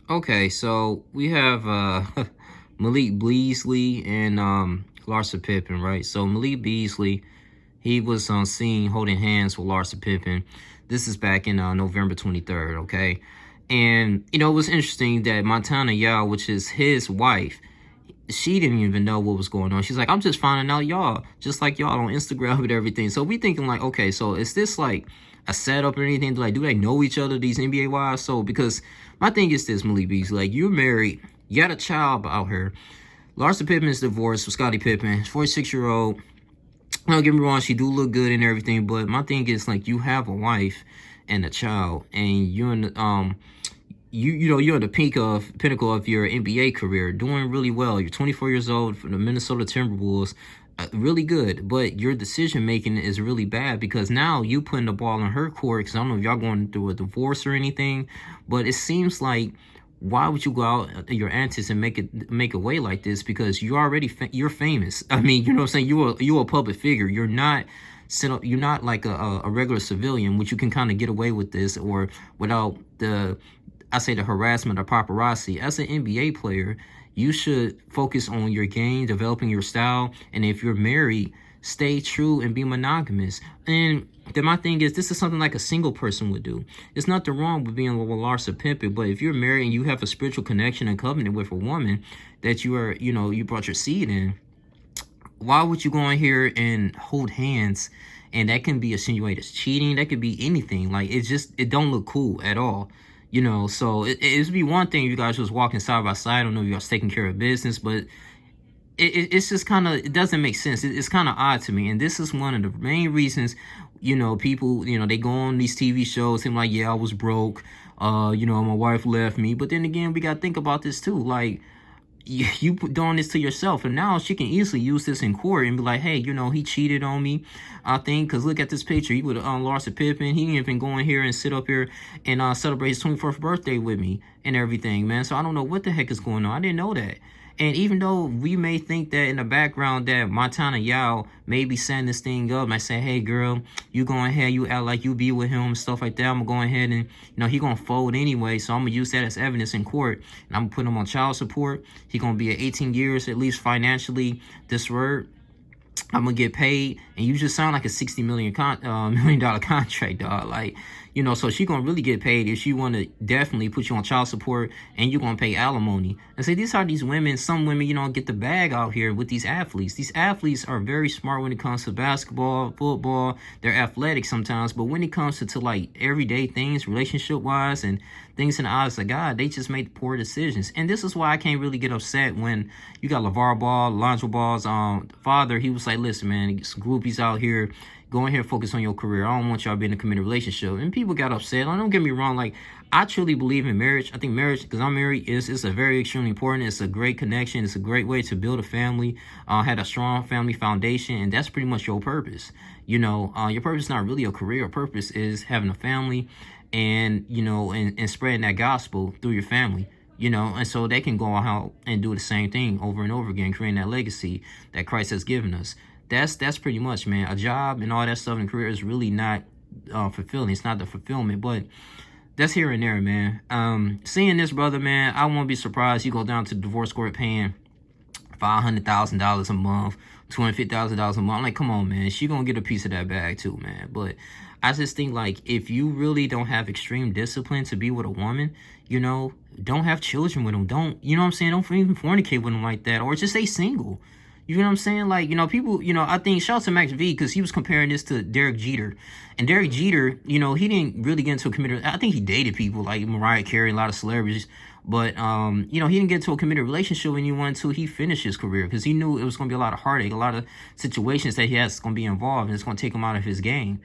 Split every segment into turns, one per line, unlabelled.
Okay, so we have Malik Beasley and Larsa Pippen, right? So Malik Beasley, he was on scene holding hands with Larsa Pippen. This is back in November 23rd, okay? And, it was interesting that Montana Yao, which is his wife, she didn't even know what was going on. She's like, I'm just finding out y'all, just like y'all on Instagram and everything. So we thinking like, okay, so is this like a setup or anything? Like, do they know each other, these NBA wives? So because my thing is this, Malik Beasley, like you're married, you got a child out here. Larsa Pippen is divorced with Scottie Pippen, 46-year-old. Don't get me wrong, she do look good and everything, but my thing is like you have a wife and a child, and you're in the, you're at the pinnacle of your NBA career, doing really well. You're 24 years old for the Minnesota Timberwolves, really good. But your decision making is really bad because now you putting the ball in her court. Because I don't know if y'all going through a divorce or anything, but it seems like why would you go out your antics and make a way like this? Because you're already you're famous. I mean, you know what I'm saying? You're a public figure. You're not like a regular civilian, which you can kind of get away with this or without the harassment or paparazzi. As an NBA player, you should focus on your game, developing your style, and if you're married, stay true and be monogamous. And then my thing is, this is something like a single person would do. There's nothing wrong with being with Larsa Pippen, but if you're married and you have a spiritual connection and covenant with a woman that you brought your seed in, why would you go in here and hold hands? And that can be insinuated as cheating. That could be anything. Like it don't look cool at all. So it'd be one thing if you guys was walking side by side. I don't know if you guys taking care of business, but it's just kind of, it doesn't make sense. It's kind of odd to me. And this is one of the main reasons, people, they go on these TV shows and like, yeah, I was broke. My wife left me. But then again, we got to think about this too. Like, you doing this to yourself, and now she can easily use this in court and be like, hey, he cheated on me, I think, because look at this picture. He would Larsa Pippen, he didn't even go in here and sit up here and celebrate his 24th birthday with me and everything, man. So I don't know what the heck is going on. I didn't know that. And even though we may think that in the background that Montana Yao may be setting this thing up and say, hey, girl, you go ahead, you act like you be with him and stuff like that. I'm going to go ahead and, he going to fold anyway. So I'm going to use that as evidence in court. And I'm going to put him on child support. He going to be at 18 years, at least financially disrobe. I'm gonna get paid, and you just sound like a $60 million contract, dog. Like, so she gonna really get paid if she want to definitely put you on child support, and you gonna pay alimony. And say these are these women. Some women, get the bag out here with these athletes. These athletes are very smart when it comes to basketball, football. They're athletic sometimes, but when it comes to like everyday things, relationship wise, and things in the eyes of God, they just make poor decisions. And this is why I can't really get upset when you got LeVar Ball, Lonzo Ball's father. He was like, listen, man, some groupies out here. Go in here and focus on your career. I don't want y'all being in a committed relationship. And people got upset. Don't get me wrong. Like, I truly believe in marriage. I think marriage, because I'm married, is a very extremely important. It's a great connection. It's a great way to build a family, had a strong family foundation, and that's pretty much your purpose. Your purpose is not really a career. Your purpose is having a family and, and spreading that gospel through your family. And so they can go out and do the same thing over and over again, creating that legacy that Christ has given us. That's pretty much, man. A job and all that stuff in career is really not fulfilling. It's not the fulfillment, but that's here and there, man. Seeing this brother, man, I won't be surprised he go down to the divorce court paying $500,000 a month, $250,000 a month. I'm like, come on, man. She gonna get a piece of that bag too, man. But I just think, like, if you really don't have extreme discipline to be with a woman, don't have children with them. Don't, what I'm saying? Don't even fornicate with them like that, or just stay single. You know what I'm saying? Like, people, I think, shout out to Max V, because he was comparing this to Derek Jeter. And Derek Jeter, he didn't really get into a committed, I think he dated people like Mariah Carey, a lot of celebrities. But, he didn't get into a committed relationship when he wanted to. He finished his career because he knew it was going to be a lot of heartache, a lot of situations that he has going to be involved, and it's going to take him out of his game.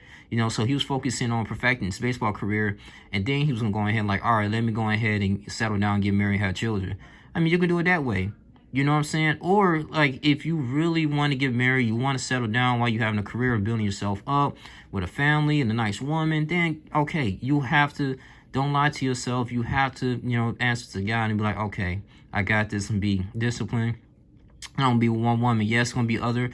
So he was focusing on perfecting his baseball career, and then he was going to go ahead and like, all right, let me go ahead and settle down, get married, have children. I mean, you can do it that way. You know what I'm saying? Or, like, if you really want to get married, you want to settle down while you're having a career and building yourself up with a family and a nice woman, then, okay, you have to, don't lie to yourself. You have to, answer to God and be like, okay, I got this, and be disciplined. I don't be with one woman. Yes, going to be other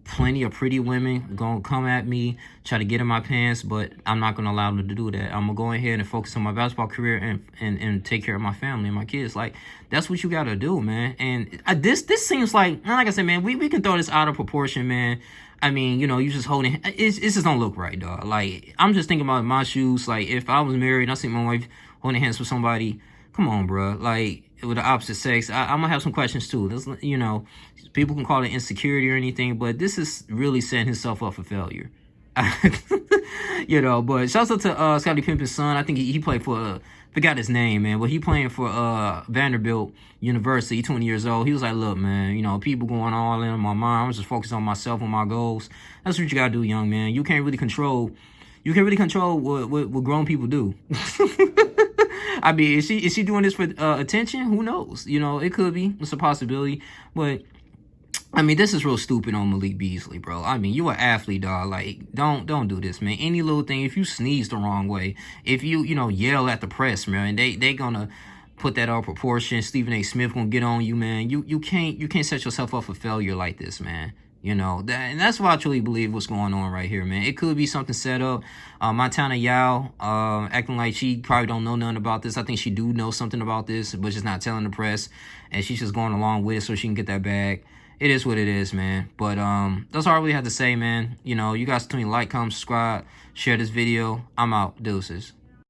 plenty of pretty women gonna come at me, try to get in my pants, but I'm not gonna allow them to do that. I'm gonna go ahead and focus on my basketball career and take care of my family and my kids. Like, that's what you gotta do, man. And this seems like I said, man, we can throw this out of proportion, man. I mean, you know, you just holding, it just don't look right, dog. Like, I'm just thinking about my shoes. Like, if I was married and I see my wife holding hands with somebody, come on, bro. Like, with the opposite sex, I'm gonna have some questions too. This, you know, people can call it insecurity or anything, but this is really setting himself up for failure. You know, but shouts out to Scottie Pippen's son. I think he played for forgot his name, man, but he playing for Vanderbilt University, 20 years old. He was like, look, man, you know, people going all in on my mind. I'm just focused on myself and my goals. That's what you gotta do, young man. You can't really control what grown people do. I mean, is she doing this for attention? Who knows? You know, it could be. It's a possibility. But I mean, this is real stupid on Malik Beasley, bro. I mean, you an athlete, dog. Like, don't do this, man. Any little thing, if you sneeze the wrong way, if you yell at the press, man, they gonna put that out of proportion. Stephen A. Smith gonna get on you, man. You can't set yourself up for failure like this, man. You know, and that's why I truly believe what's going on right here, man. It could be something set up. Montana Yao acting like she probably don't know nothing about this. I think she do know something about this, but she's not telling the press, and she's just going along with it so she can get that bag. It is what it is, man. But that's all I really have to say, man. You know, you guys continue to like, comment, subscribe, share this video. I'm out. Deuces.